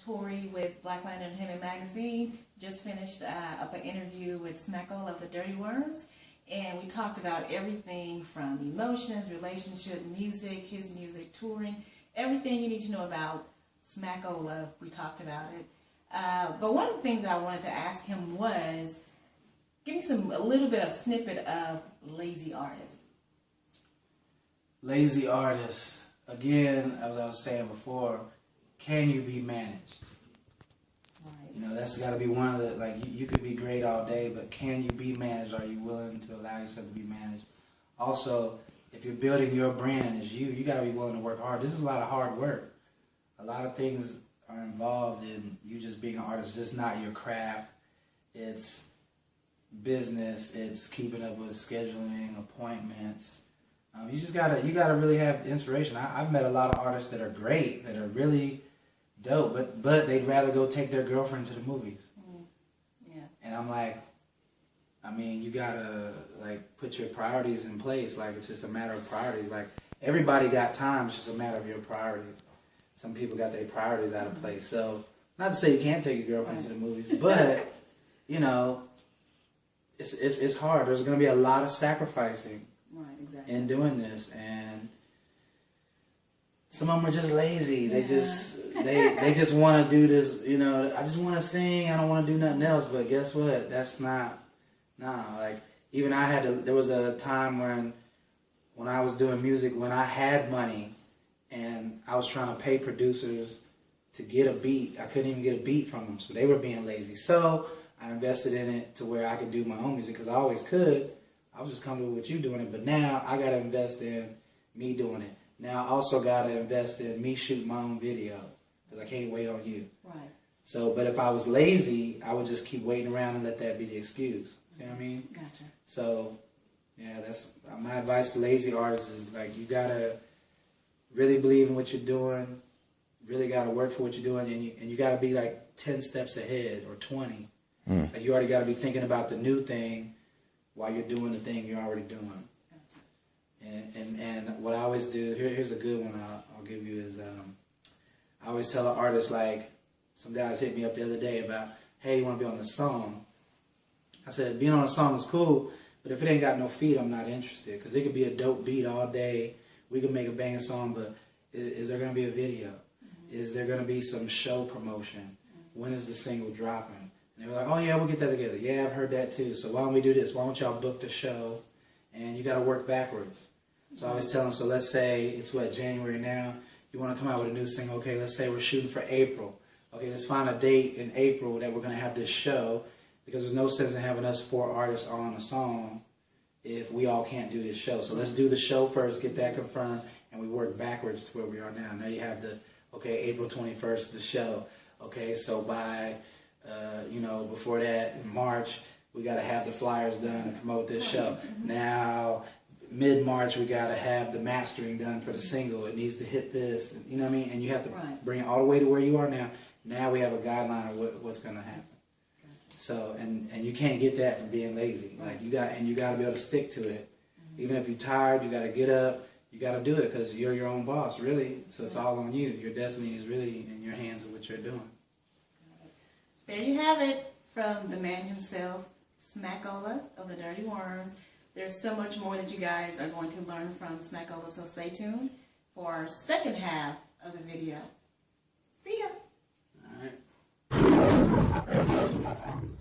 TORI with BLAQUELINE Entertainment magazine. Just finished up an interview with Smackola of the Dirty Wormz, and we talked about everything from emotions, relationship, music, his music, touring, everything you need to know about Smackola. We talked about it. But one of the things that I wanted to ask him was, give me a little bit of snippet of Lazy Artist. Lazy Artist, again, as I was saying before, can you be managed? Right. You know, that's got to be one of the, like, you could be great all day, but can you be managed? Are you willing to allow yourself to be managed? Also, if you're building your brand as you got to be willing to work hard. This is a lot of hard work. A lot of things are involved in you just being an artist. It's just not your craft. It's business. It's keeping up with scheduling, appointments. You just gotta really have inspiration. I've met a lot of artists that are great, that are really dope, but they'd rather go take their girlfriend to the movies. Yeah. And I'm like, I mean, you gotta like put your priorities in place. Like, it's just a matter of priorities. Like, everybody got time. It's just a matter of your priorities. Some people got their priorities out of place. So, not to say you can't take your girlfriend to the movies, but you know, it's hard. There's gonna be a lot of sacrificing. Right, exactly. In doing this, and some of them are just lazy. They just want to do this. You know, I just want to sing. I don't want to do nothing else. But guess what? That's not. Nah. Like, even I had to. There was a time when I was doing music, when I had money, and I was trying to pay producers to get a beat. I couldn't even get a beat from them, so they were being lazy. So I invested in it to where I could do my own music, because I always could. I was just comfortable with you doing it, but now I got to invest in me doing it. Now I also got to invest in me shooting my own video, because I can't wait on you. Right. So, but if I was lazy, I would just keep waiting around and let that be the excuse. You know what I mean? Gotcha. So, yeah, that's my advice to lazy artists is, like, you got to really believe in what you're doing, really got to work for what you're doing, and you got to be like 10 steps ahead or 20. Like, you already got to be thinking about the new thing while you're doing the thing you're already doing. And what I always do, here's a good one I'll give you, is I always tell an artist, like, some guys hit me up the other day about, hey, you want to be on the song? I said, being on a song is cool, but if it ain't got no feet, I'm not interested, because it could be a dope beat all day. We could make a banging song, but is there going to be a video? Is there going to be some show promotion? When is the single dropping? And they were like, oh yeah, we'll get that together. Yeah, I've heard that too. So why don't we do this? Why don't y'all book the show? And you got to work backwards. So I always tell them, so let's say it's what, January now? You want to come out with a new single? Okay, let's say we're shooting for April. Okay, let's find a date in April that we're going to have this show, because there's no sense in having us 4 artists on a song if we all can't do this show. So let's do the show first, get that confirmed, and we work backwards to where we are now. Now you have April 21st is the show. Okay, so by you know, before that, in March, we got to have the flyers done and promote this show. Now, mid-March, we got to have the mastering done for the single. It needs to hit this, you know what I mean? And you have to bring it all the way to where you are now. Now we have a guideline of what's going to happen. So, and you can't get that from being lazy. Like, you got to be able to stick to it. Even if you're tired, you got to get up. You got to do it, because you're your own boss, really. So it's all on you. Your destiny is really in your hands of what you're doing. There you have it, from the man himself, Smackola of the Dirty Wormz. There's so much more that you guys are going to learn from Smackola, so stay tuned for our second half of the video. See ya! All right.